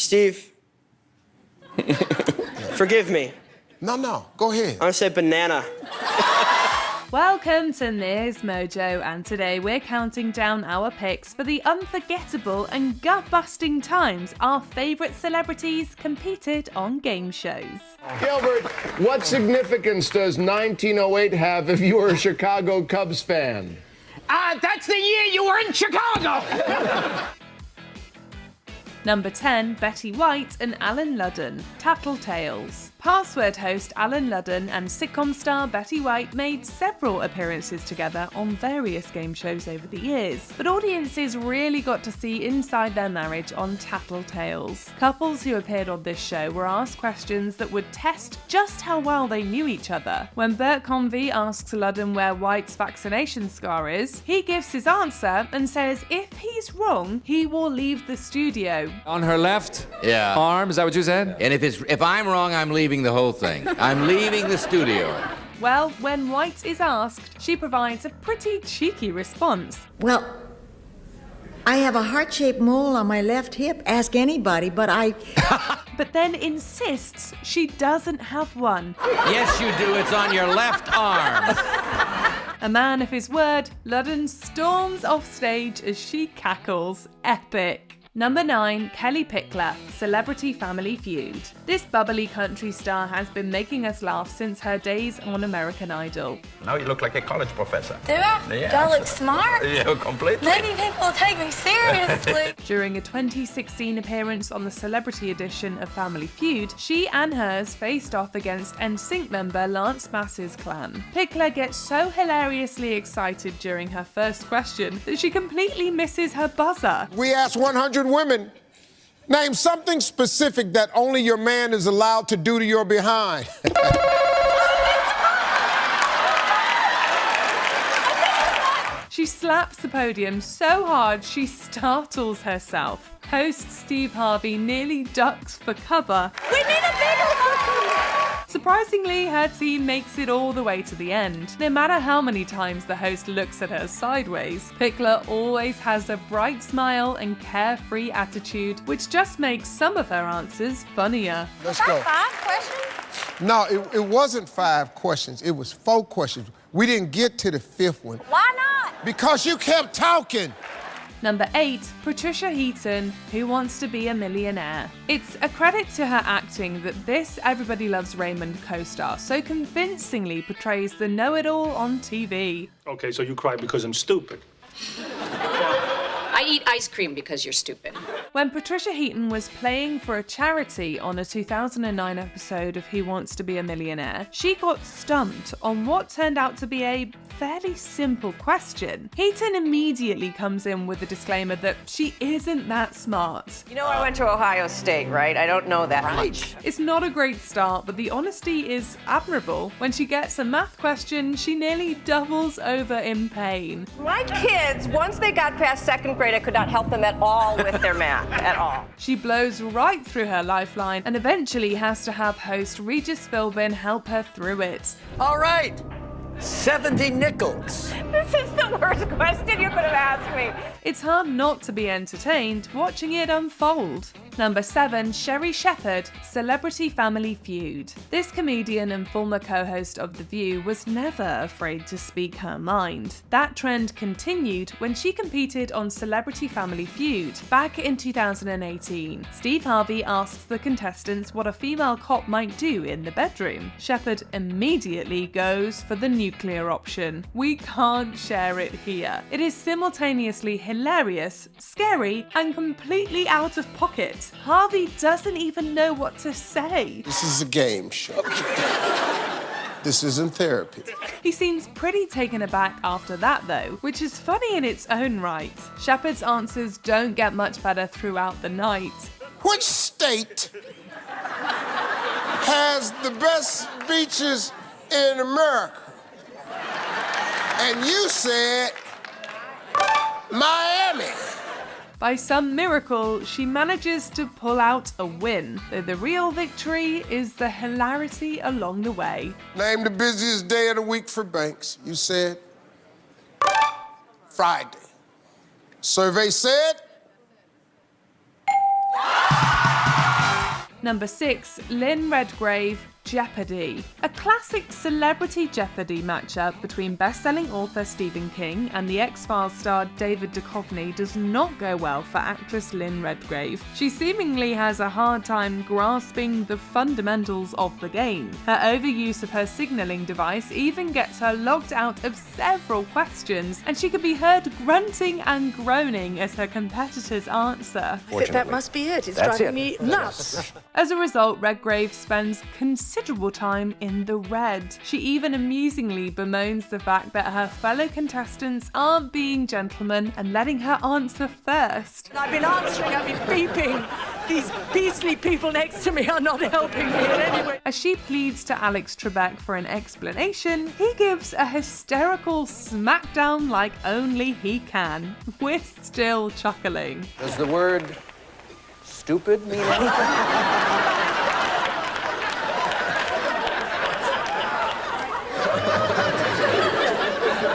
Steve. Forgive me. No, go ahead. I'm gonna say banana. Welcome to MsMojo, and today we're counting down our picks for the unforgettable and gut-busting times our favourite celebrities competed on game shows. Gilbert, what significance does 1908 have if you were a Chicago Cubs fan? That's the year you were in Chicago! Number 10, Betty White and Alan Ludden, Tattletales. Password host Alan Ludden and sitcom star Betty White made several appearances together on various game shows over the years, but audiences really got to see inside their marriage on Tattletales. Couples who appeared on this show were asked questions that would test just how well they knew each other. When Bert Convy asks Ludden where White's vaccination scar is, he gives his answer and says if he's wrong, he will leave the studio. On her left Yeah. arm, is that what you said? And if I'm wrong, I'm leaving the whole thing. I'm leaving the studio. Well, when White is asked, she provides a pretty cheeky response. Well, I have a heart-shaped mole on my left hip. Ask anybody, but I... But then insists she doesn't have one. Yes, you do. It's on your left arm. A man of his word, Ludden storms off stage as she cackles. Epic. Number 9, Kelly Pickler, Celebrity Family Feud. This bubbly country star has been making us laugh since her days on American Idol. Now you look like a college professor. Do I? Yeah, Do I look smart? Yeah, completely. Maybe people will take me seriously. During a 2016 appearance on the celebrity edition of Family Feud, she and hers faced off against NSYNC member Lance Bass's clan. Pickler gets so hilariously excited during her first question that she completely misses her buzzer. We asked 100 women, name something specific that only your man is allowed to do to your behind. She slaps the podium so hard she startles herself. Host Steve Harvey nearly ducks for cover. We need a bigger one! Surprisingly, her team makes it all the way to the end. No matter how many times the host looks at her sideways, Pickler always has a bright smile and carefree attitude, which just makes some of her answers funnier. Let's go. 5 questions? No, it wasn't 5 questions. It was 4 questions. We didn't get to the 5th one. Why not? Because you kept talking. Number 8, Patricia Heaton, Who Wants to Be a Millionaire. It's a credit to her acting that this Everybody Loves Raymond co-star so convincingly portrays the know-it-all on TV. Okay, so you cry because I'm stupid. I eat ice cream because you're stupid. When Patricia Heaton was playing for a charity on a 2009 episode of Who Wants to Be a Millionaire, she got stumped on what turned out to be a fairly simple question. Heaton immediately comes in with a disclaimer that she isn't that smart. You know, I went to Ohio State, right? I don't know that much. It's not a great start, but the honesty is admirable. When she gets a math question, she nearly doubles over in pain. My kids, once they got past 2nd grade, I could not help them at all with their math, at all. She blows right through her lifeline and eventually has to have host Regis Philbin help her through it. All right, 70 nickels. This is the worst question you could have asked me. It's hard not to be entertained watching it unfold. Number 7, Sher Shepherd, Celebrity Family Feud. This comedian and former co-host of The View was never afraid to speak her mind. That trend continued when she competed on Celebrity Family Feud. Back in 2018, Steve Harvey asks the contestants what a female cop might do in the bedroom. Shepherd immediately goes for the nuclear option. We can't share it here. It is simultaneously hilarious, scary, and completely out of pocket. Harvey doesn't even know what to say. This is a game show. This isn't therapy. He seems pretty taken aback after that though, which is funny in its own right. Shepherd's answers don't get much better throughout the night. Which state has the best beaches in America? And you said Miami. By some miracle, she manages to pull out a win, though the real victory is the hilarity along the way. Name the busiest day of the week for banks. You said Friday. Survey said Number 6, Lynn Redgrave, Jeopardy. A classic celebrity Jeopardy matchup between best-selling author Stephen King and the X-Files star David Duchovny does not go well for actress Lynn Redgrave. She seemingly has a hard time grasping the fundamentals of the game. Her overuse of her signaling device even gets her logged out of several questions, and she can be heard grunting and groaning as her competitors answer. That must be it. It's driving me nuts. As a result, Redgrave spends considerable time in the red. She even amusingly bemoans the fact that her fellow contestants aren't being gentlemen and letting her answer first. I've been answering, I've been beeping. These beastly people next to me are not helping me in any way. As she pleads to Alex Trebek for an explanation, he gives a hysterical smackdown like only he can. We're still chuckling. Does the word stupid mean anything?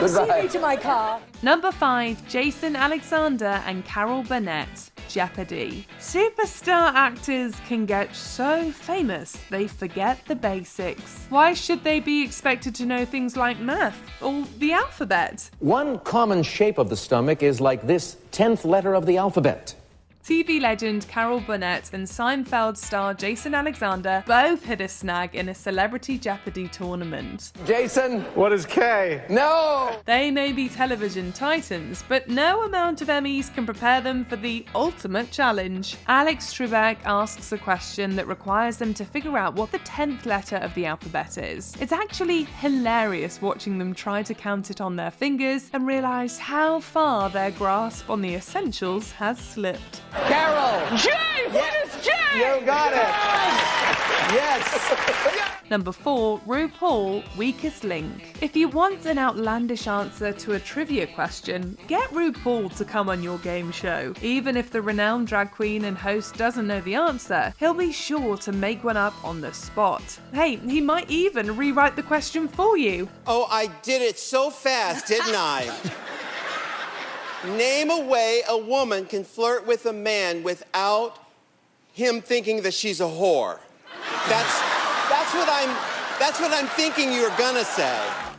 See me to my car. Number 5, Jason Alexander and Carol Burnett, Jeopardy. Superstar actors can get so famous they forget the basics. Why should they be expected to know things like math or the alphabet? One common shape of the stomach is like this 10th letter of the alphabet. TV legend Carol Burnett and Seinfeld star Jason Alexander both hit a snag in a celebrity Jeopardy tournament. Jason? What is K? No! They may be television titans, but no amount of Emmys can prepare them for the ultimate challenge. Alex Trebek asks a question that requires them to figure out what the 10th letter of the alphabet is. It's actually hilarious watching them try to count it on their fingers and realise how far their grasp on the essentials has slipped. Carol! J! What is J? You got it! Yes! Number 4, RuPaul, Weakest Link. If you want an outlandish answer to a trivia question, get RuPaul to come on your game show. Even if the renowned drag queen and host doesn't know the answer, he'll be sure to make one up on the spot. Hey, he might even rewrite the question for you. Oh, I did it so fast, didn't I? Name a way a woman can flirt with a man without him thinking that she's a whore. That's what I'm thinking you're gonna say.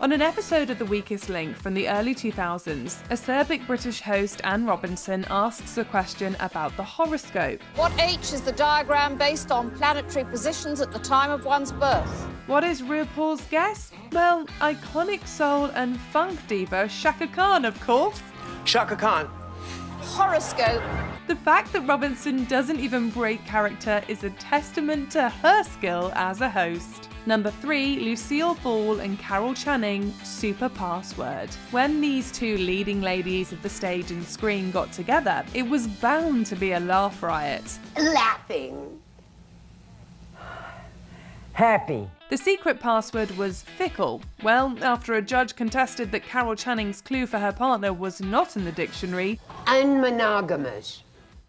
On an episode of The Weakest Link from the early 2000s, acerbic British host Anne Robinson asks a question about the horoscope. What H is the diagram based on planetary positions at the time of one's birth? What is RuPaul's guess? Well, iconic soul and funk diva Chaka Khan, of course. Shaka Khan. Horoscope. The fact that Robinson doesn't even break character is a testament to her skill as a host. Number 3, Lucille Ball and Carol Channing, Super Password. When these two leading ladies of the stage and screen got together, it was bound to be a laugh riot. Laughing. Happy. The secret password was fickle. Well, after a judge contested that Carol Channing's clue for her partner was not in the dictionary, Unmonogamous.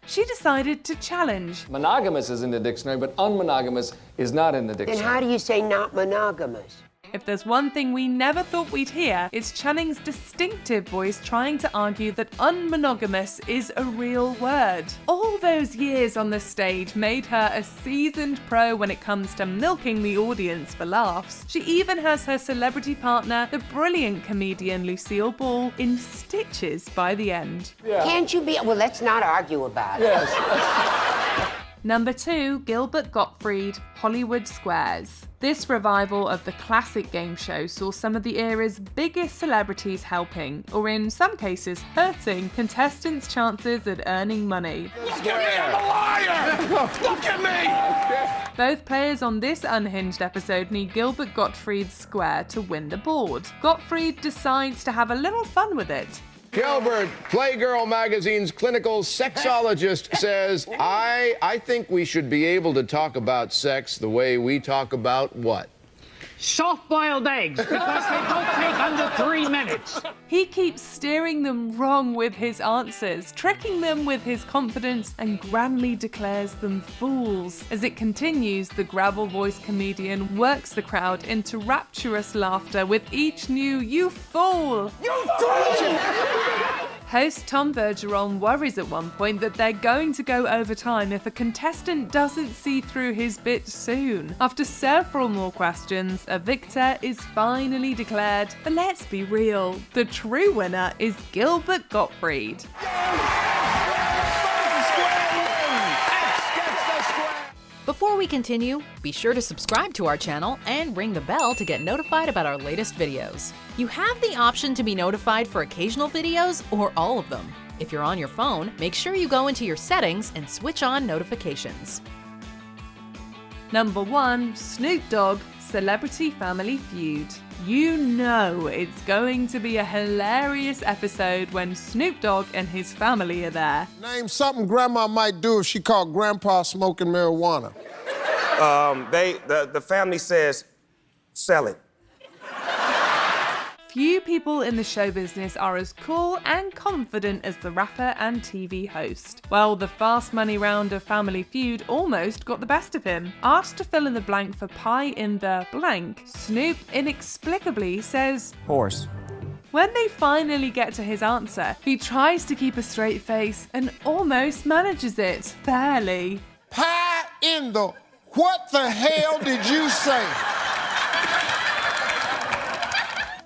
she decided to challenge. Monogamous is in the dictionary, but unmonogamous is not in the Then dictionary. how do you say not monogamous? If there's one thing we never thought we'd hear, it's Channing's distinctive voice trying to argue that unmonogamous is a real word. All those years on the stage made her a seasoned pro when it comes to milking the audience for laughs. She even has her celebrity partner, the brilliant comedian Lucille Ball, in stitches by the end. Can't you be? Well, let's not argue about it. Number 2, Gilbert Gottfried, Hollywood Squares. This revival of the classic game show saw some of the era's biggest celebrities helping, or in some cases hurting, contestants' chances at earning money. Look at me, I'm a liar! Look at me! Both players on this unhinged episode need Gilbert Gottfried's square to win the board. Gottfried decides to have a little fun with it. Gilbert, Playgirl magazine's clinical sexologist, says, I think we should be able to talk about sex the way we talk about what? Soft-boiled eggs, because they don't take under 3 minutes. He keeps steering them wrong with his answers, tricking them with his confidence, and grandly declares them fools. As it continues, the gravel-voiced comedian works the crowd into rapturous laughter with each new "you fool!" You fool! Host Tom Bergeron worries at one point that they're going to go over time if a contestant doesn't see through his bit soon. After several more questions, a victor is finally declared. But let's be real, the true winner is Gilbert Gottfried. Before we continue, be sure to subscribe to our channel and ring the bell to get notified about our latest videos. You have the option to be notified for occasional videos or all of them. If you're on your phone, make sure you go into your settings and switch on notifications. Number 1. Snoop Dogg, Celebrity Family Feud. You know it's going to be a hilarious episode when Snoop Dogg and his family are there. Name something Grandma might do if she caught Grandpa smoking marijuana. The family says, sell it. Few people in the show business are as cool and confident as the rapper and TV host. Well, the fast money round of Family Feud almost got the best of him. Asked to fill in the blank for pie in the blank, Snoop inexplicably says, Horse. When they finally get to his answer, he tries to keep a straight face and almost manages it, barely. Pie in the... What the hell did you say?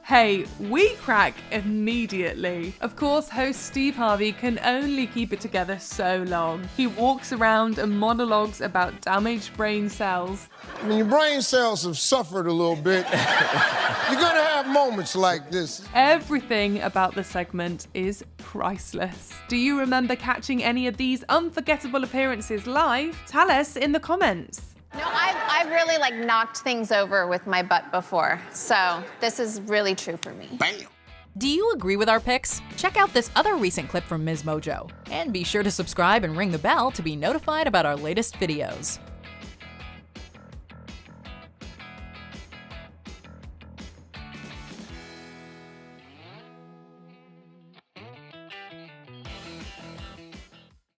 Hey, we crack immediately. Of course, host Steve Harvey can only keep it together so long. He walks around and monologues about damaged brain cells. I mean, your brain cells have suffered a little bit. You're gonna have moments like this. Everything about the segment is priceless. Do you remember catching any of these unforgettable appearances live? Tell us in the comments. No, I've really knocked things over with my butt before, so this is really true for me. Bam! Do you agree with our picks? Check out this other recent clip from MsMojo. And be sure to subscribe and ring the bell to be notified about our latest videos.